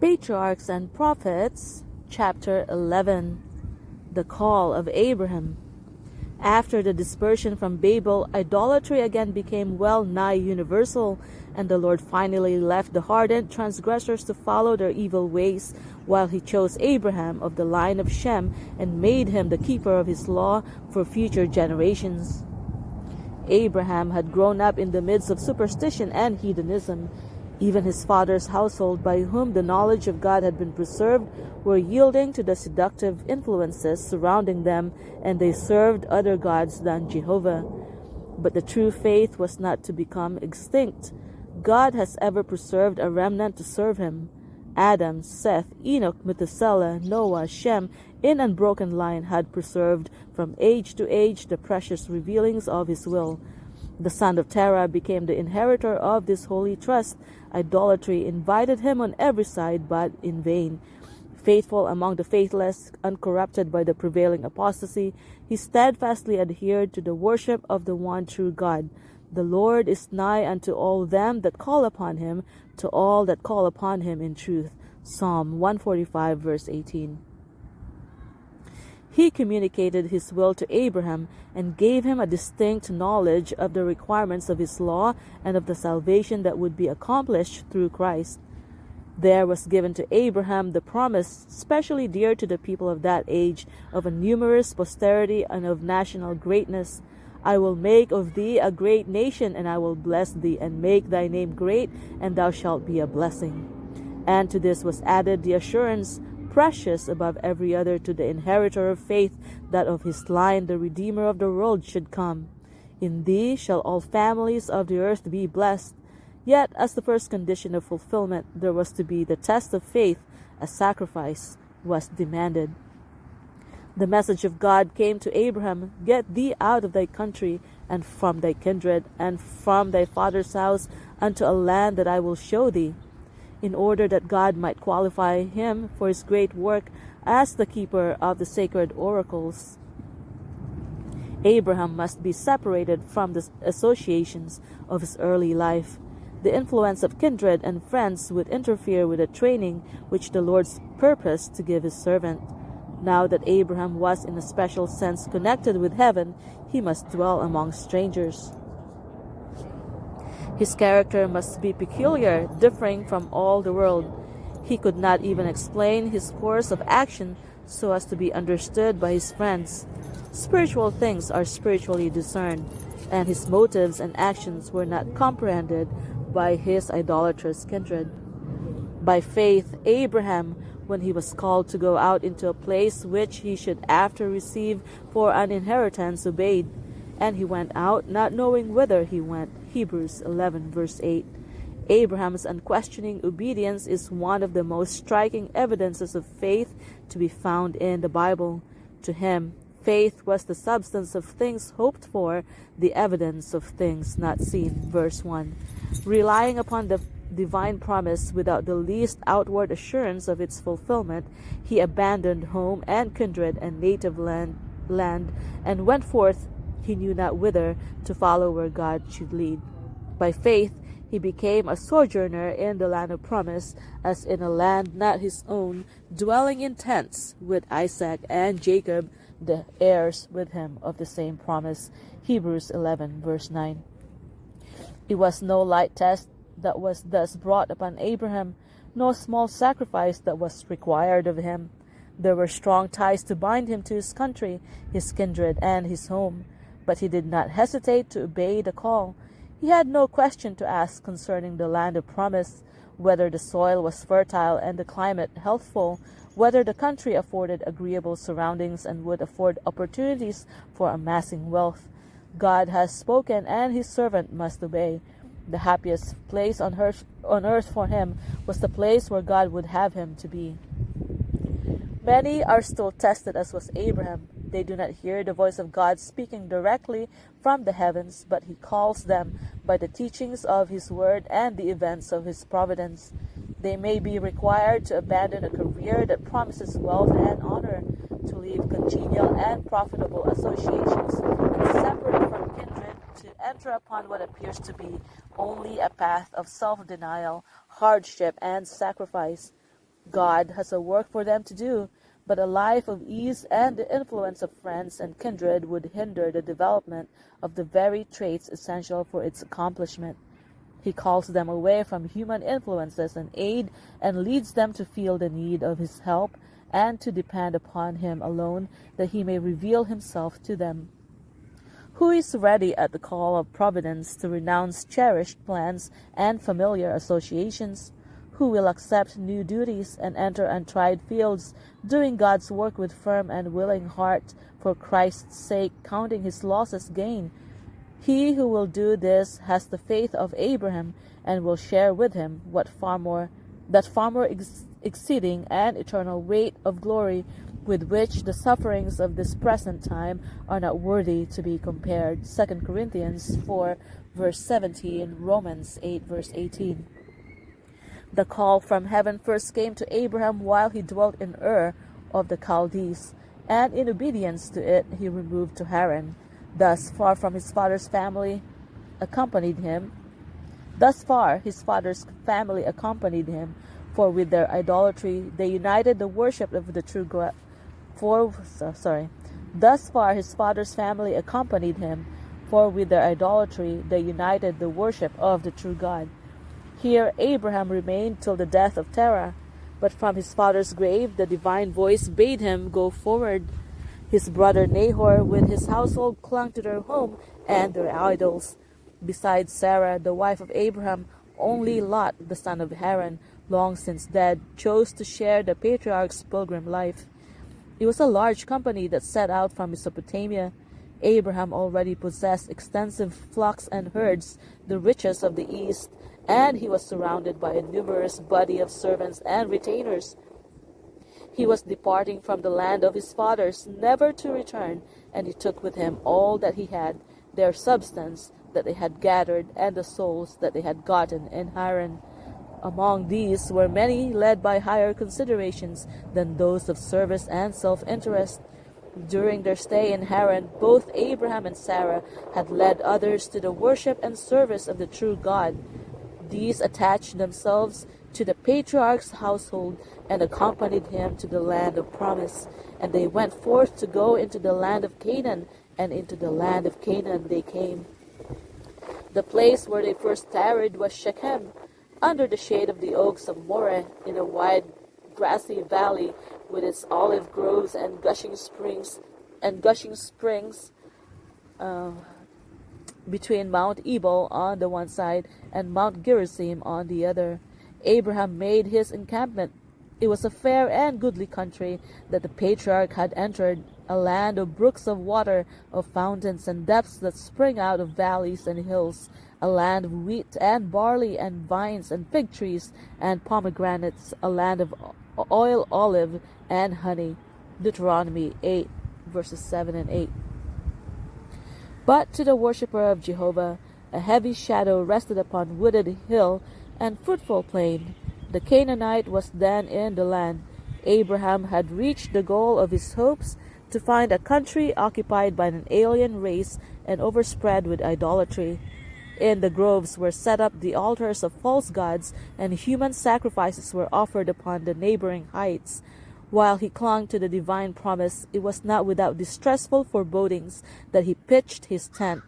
Patriarchs and Prophets, chapter 11. The call of Abraham. After the dispersion from Babel, idolatry again became well nigh universal, and the Lord finally left the hardened transgressors to follow their evil ways, while he chose Abraham of the line of Shem and made him the keeper of his law for future generations. Abraham had grown up in the midst of superstition and hedonism. Even his father's household, by whom the knowledge of God had been preserved, were yielding to the seductive influences surrounding them, and they served other gods than Jehovah. But the true faith was not to become extinct. God has ever preserved a remnant to serve him. Adam, Seth, Enoch, Methuselah, Noah, Shem, in unbroken line had preserved from age to age the precious revealings of his will. The son of Terah became the inheritor of this holy trust. Idolatry invited him on every side, but in vain. Faithful among the faithless, uncorrupted by the prevailing apostasy, he steadfastly adhered to the worship of the one true God. The Lord is nigh unto all them that call upon him, to all that call upon him in truth. Psalm 145, verse 18. He communicated his will to Abraham and gave him a distinct knowledge of the requirements of his law and of the salvation that would be accomplished through Christ. There was given to Abraham the promise, specially dear to the people of that age, of a numerous posterity and of national greatness. I will make of thee a great nation, and I will bless thee, and make thy name great, and thou shalt be a blessing. And to this was added the assurance, precious above every other, to the inheritor of faith, that of his line the Redeemer of the world should come. In thee shall all families of the earth be blessed. Yet, as the first condition of fulfillment, there was to be the test of faith. A sacrifice was demanded. The message of God came to Abraham, Get thee out of thy country, and from thy kindred, and from thy father's house, unto a land that I will show thee. In order that God might qualify him for his great work as the keeper of the sacred oracles, Abraham must be separated from the associations of his early life. The influence of kindred and friends would interfere with the training which the Lord purposed to give his servant. Now that Abraham was in a special sense connected with heaven, he must dwell among strangers. His character must be peculiar, differing from all the world. He could not even explain his course of action so as to be understood by his friends. Spiritual things are spiritually discerned, and his motives and actions were not comprehended by his idolatrous kindred. By faith, Abraham, when he was called to go out into a place which he should after receive for an inheritance, obeyed. And he went out, not knowing whither he went. Hebrews 11, verse 8. Abraham's unquestioning obedience is one of the most striking evidences of faith to be found in the Bible. To him, faith was the substance of things hoped for, the evidence of things not seen. Verse 1. Relying upon the divine promise without the least outward assurance of its fulfillment, he abandoned home and kindred and native land and went forth he knew not whither, to follow where God should lead. By faith he became a sojourner in the land of promise, as in a land not his own, dwelling in tents with Isaac and Jacob, the heirs with him of the same promise. Hebrews 11, verse 9. It was no light test that was thus brought upon Abraham, no small sacrifice that was required of him. There were strong ties to bind him to his country, his kindred, and his home. But he did not hesitate to obey the call. He had no question to ask concerning the land of promise, whether the soil was fertile and the climate healthful, whether the country afforded agreeable surroundings and would afford opportunities for amassing wealth. God has spoken, and his servant must obey. The happiest place on earth for him was the place where God would have him to be. Many are still tested as was Abraham. They do not hear the voice of God speaking directly from the heavens, but he calls them by the teachings of his word and the events of his providence. They may be required to abandon a career that promises wealth and honor, to leave congenial and profitable associations, and separate from kindred, to enter upon what appears to be only a path of self-denial, hardship, and sacrifice. God has a work for them to do, but a life of ease and the influence of friends and kindred would hinder the development of the very traits essential for its accomplishment. He calls them away from human influences and aid and leads them to feel the need of his help and to depend upon him alone that he may reveal himself to them. Who is ready at the call of providence to renounce cherished plans and familiar associations? Who will accept new duties and enter untried fields, doing God's work with firm and willing heart for Christ's sake, counting his losses gain? He who will do this has the faith of Abraham and will share with him that far more exceeding and eternal weight of glory with which the sufferings of this present time are not worthy to be compared. 2 Corinthians 4 verse 17, Romans 8 verse 18. The call from heaven first came to Abraham while he dwelt in Ur of the Chaldees, and in obedience to it he removed to Haran. Thus far his father's family accompanied him, for with their idolatry they united the worship of the true God. Thus far his father's family accompanied him, for with their idolatry they united the worship of the true God. Here Abraham remained till the death of Terah, but from his father's grave the divine voice bade him go forward. His brother Nahor with his household clung to their home and their idols. Besides Sarah, the wife of Abraham, only Lot, the son of Haran, long since dead, chose to share the patriarch's pilgrim life. It was a large company that set out from Mesopotamia. Abraham already possessed extensive flocks and herds, the richest of the East, and he was surrounded by a numerous body of servants and retainers. He was departing from the land of his fathers, never to return, and he took with him all that he had, their substance that they had gathered, and the souls that they had gotten in Haran. Among these were many led by higher considerations than those of service and self-interest. During their stay in Haran, both Abraham and Sarah had led others to the worship and service of the true God. These attached themselves to the patriarch's household and accompanied him to the land of promise. And they went forth to go into the land of Canaan, and into the land of Canaan they came. The place where they first tarried was Shechem, under the shade of the oaks of Moreh, in a wide grassy valley with its olive groves and gushing springs, between Mount Ebal on the one side and Mount Gerizim on the other. Abraham made his encampment. It was a fair and goodly country that the patriarch had entered, a land of brooks of water, of fountains and depths that spring out of valleys and hills, a land of wheat and barley and vines and fig trees and pomegranates, a land of oil, olive, and honey. Deuteronomy 8, verses 7 and 8. But to the worshipper of Jehovah, a heavy shadow rested upon wooded hill and fruitful plain. The Canaanite was then in the land. Abraham had reached the goal of his hopes, to find a country occupied by an alien race and overspread with idolatry. In the groves were set up the altars of false gods, and human sacrifices were offered upon the neighboring heights. While he clung to the divine promise, it was not without distressful forebodings that he pitched his tent.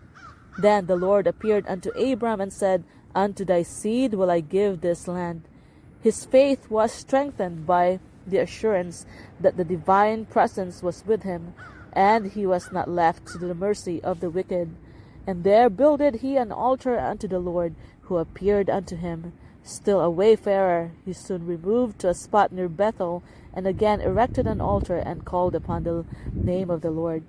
Then the Lord appeared unto Abram and said, Unto thy seed will I give this land. His faith was strengthened by the assurance that the divine presence was with him, and he was not left to the mercy of the wicked. And there builded he an altar unto the Lord, who appeared unto him. Still a wayfarer, he soon removed to a spot near Bethel, and again erected an altar and called upon the name of the Lord.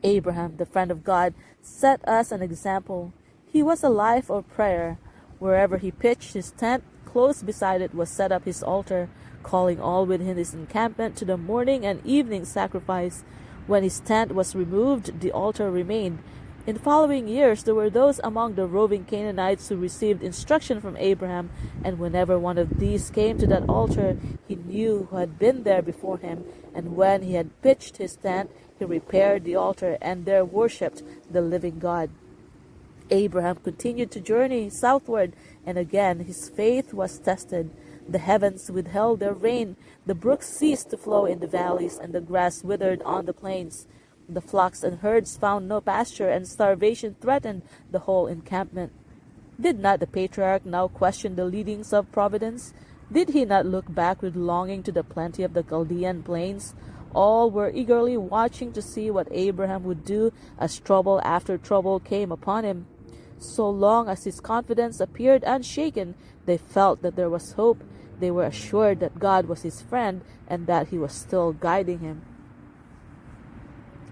Abraham, the friend of God, set us an example. He was a life of prayer. Wherever he pitched his tent, close beside it was set up his altar, calling all within his encampment to the morning and evening sacrifice. When his tent was removed, the altar remained. In following years, there were those among the roving Canaanites who received instruction from Abraham, and whenever one of these came to that altar, he knew who had been there before him, and when he had pitched his tent, he repaired the altar and there worshipped the living God. Abraham continued to journey southward, and again his faith was tested. The heavens withheld their rain, the brooks ceased to flow in the valleys, and the grass withered on the plains. The flocks and herds found no pasture, and starvation threatened the whole encampment. Did not the patriarch now question the leadings of providence? Did he not look back with longing to the plenty of the Chaldean plains? All were eagerly watching to see what Abraham would do as trouble after trouble came upon him. So long as his confidence appeared unshaken, they felt that there was hope. They were assured that God was his friend and that he was still guiding him.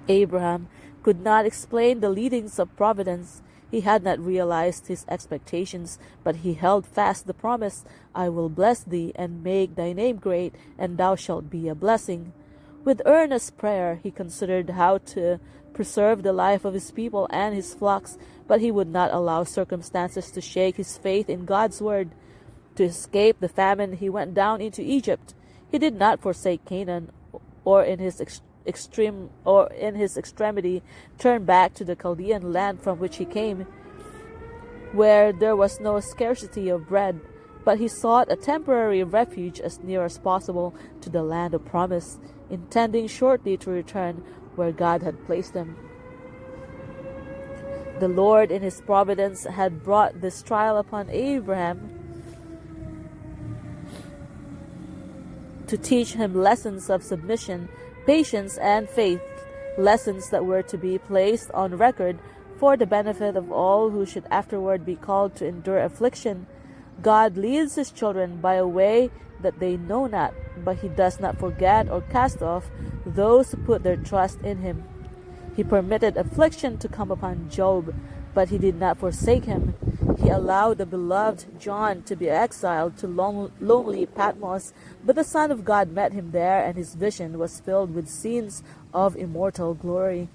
Abraham could not explain the leadings of providence. He had not realized his expectations, but he held fast the promise, I will bless thee and make thy name great, and thou shalt be a blessing. With earnest prayer, he considered how to preserve the life of his people and his flocks, but he would not allow circumstances to shake his faith in God's word. To escape the famine, he went down into Egypt. He did not forsake Canaan, or in his extremity turn back to the Chaldean land from which he came, where there was no scarcity of bread, but he sought a temporary refuge as near as possible to the land of promise, intending shortly to return where God had placed him. The Lord in his providence had brought this trial upon Abraham to teach him lessons of submission, patience, and faith, lessons that were to be placed on record for the benefit of all who should afterward be called to endure affliction. God leads his children by a way that they know not, but he does not forget or cast off those who put their trust in him. He permitted affliction to come upon Job, but he did not forsake him. He allowed the beloved John to be exiled to lonely Patmos, but the Son of God met him there, and his vision was filled with scenes of immortal glory.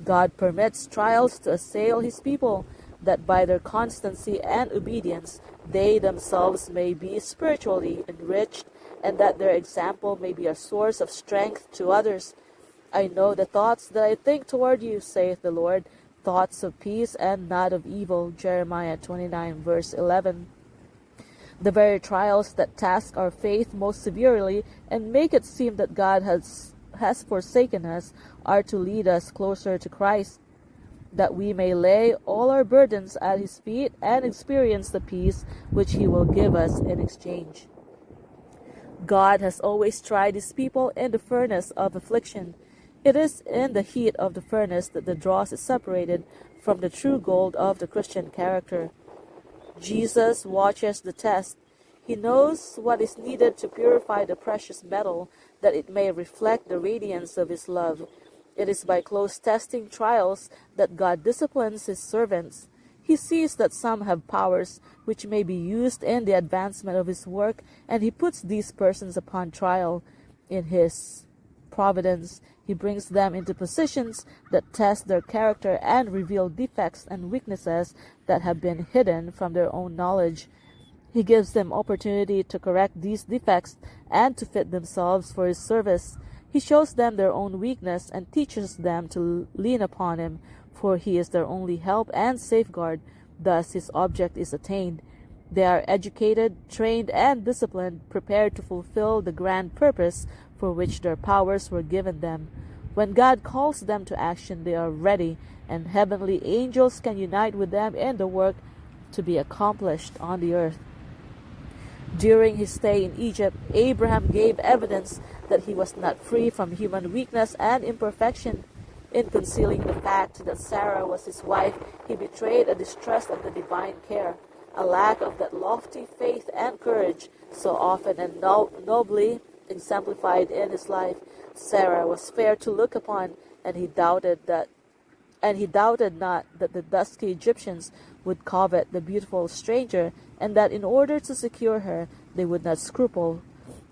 God permits trials to assail his people, that by their constancy and obedience they themselves may be spiritually enriched, and that their example may be a source of strength to others. I know the thoughts that I think toward you, saith the Lord, thoughts of peace and not of evil. Jeremiah 29 verse 11. The very trials that task our faith most severely and make it seem that God has forsaken us are to lead us closer to Christ, that we may lay all our burdens at his feet and experience the peace which he will give us in exchange. God has always tried his people in the furnace of affliction. It is in the heat of the furnace that the dross is separated from the true gold of the Christian character. Jesus watches the test. He knows what is needed to purify the precious metal, that it may reflect the radiance of his love. It is by close testing trials that God disciplines his servants. He sees that some have powers which may be used in the advancement of his work, and he puts these persons upon trial. In his providence, he brings them into positions that test their character and reveal defects and weaknesses that have been hidden from their own knowledge. He gives them opportunity to correct these defects and to fit themselves for his service. He shows them their own weakness and teaches them to lean upon him, for he is their only help and safeguard. Thus his object is attained. They are educated, trained, and disciplined, prepared to fulfill the grand purpose for which their powers were given them. When God calls them to action, they are ready, and heavenly angels can unite with them in the work to be accomplished on the earth. During his stay in Egypt, Abraham gave evidence that he was not free from human weakness and imperfection. In concealing the fact that Sarah was his wife, he betrayed a distrust of the divine care, a lack of that lofty faith and courage so often and nobly exemplified in his life. Sarah was fair to look upon, and he doubted not that the dusky Egyptians would covet the beautiful stranger, and that in order to secure her they would not scruple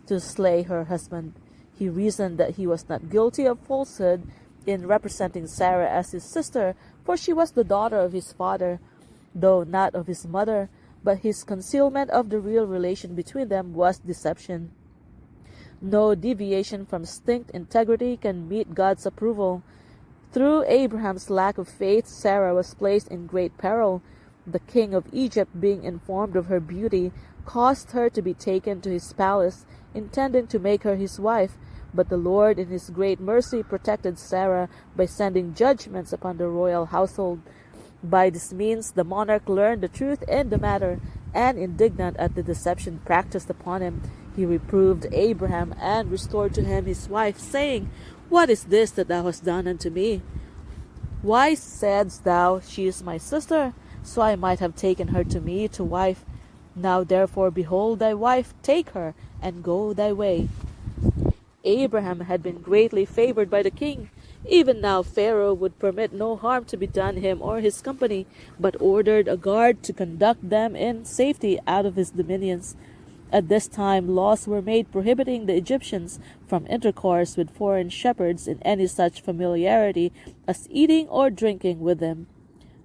to slay her husband. He reasoned that he was not guilty of falsehood in representing Sarah as his sister, for she was the daughter of his father, though not of his mother, but his concealment of the real relation between them was deception. No deviation from strict integrity can meet God's approval. Through Abraham's lack of faith, Sarah was placed in great peril. The king of Egypt, being informed of her beauty, caused her to be taken to his palace, intending to make her his wife. But the Lord in his great mercy protected Sarah by sending judgments upon the royal household. By this means the monarch learned the truth in the matter, and indignant at the deception practiced upon him, he reproved Abraham and restored to him his wife, saying, What is this that thou hast done unto me? Why saidst thou, She is my sister? So I might have taken her to me to wife. Now therefore behold thy wife, take her, and go thy way. Abraham had been greatly favored by the king. Even now Pharaoh would permit no harm to be done him or his company, but ordered a guard to conduct them in safety out of his dominions. At this time laws were made prohibiting the Egyptians from intercourse with foreign shepherds in any such familiarity as eating or drinking with them.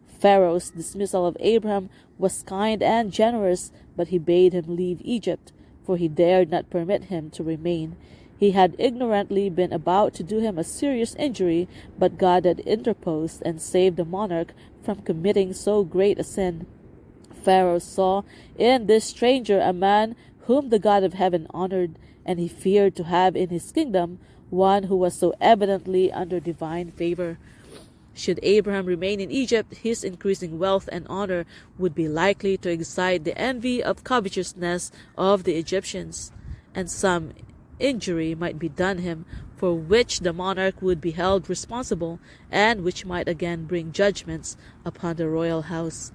Pharaoh's dismissal of Abraham was kind and generous, but he bade him leave Egypt, for he dared not permit him to remain. He had ignorantly been about to do him a serious injury, but God had interposed and saved the monarch from committing so great a sin. Pharaoh saw in this stranger a man whom the God of heaven honored, and he feared to have in his kingdom one who was so evidently under divine favor. Should Abraham remain in Egypt, his increasing wealth and honor would be likely to excite the envy of covetousness of the Egyptians, and some injury might be done him, for which the monarch would be held responsible, and which might again bring judgments upon the royal house.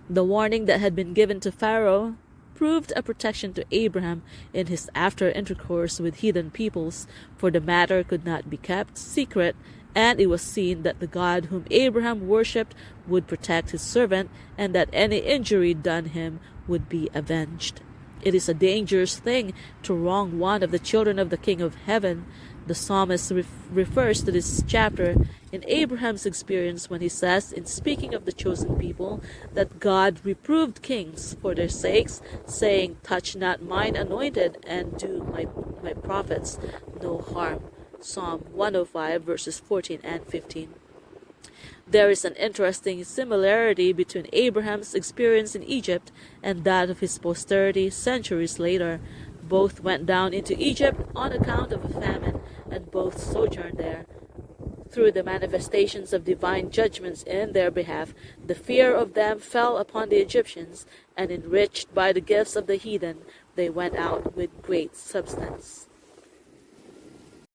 The warning that had been given to Pharaoh proved a protection to Abraham in his after intercourse with heathen peoples, for the matter could not be kept secret, and it was seen that the God whom Abraham worshipped would protect his servant, and that any injury done him would be avenged. It is a dangerous thing to wrong one of the children of the King of Heaven. The psalmist refers to this chapter in Abraham's experience when he says, in speaking of the chosen people, that God reproved kings for their sakes, saying, Touch not mine anointed, and do my prophets no harm. Psalm 105, verses 14 and 15. There is an interesting similarity between Abraham's experience in Egypt and that of his posterity centuries later. Both went down into Egypt on account of a famine, and both sojourned there. Through the manifestations of divine judgments in their behalf, the fear of them fell upon the Egyptians, and enriched by the gifts of the heathen, they went out with great substance.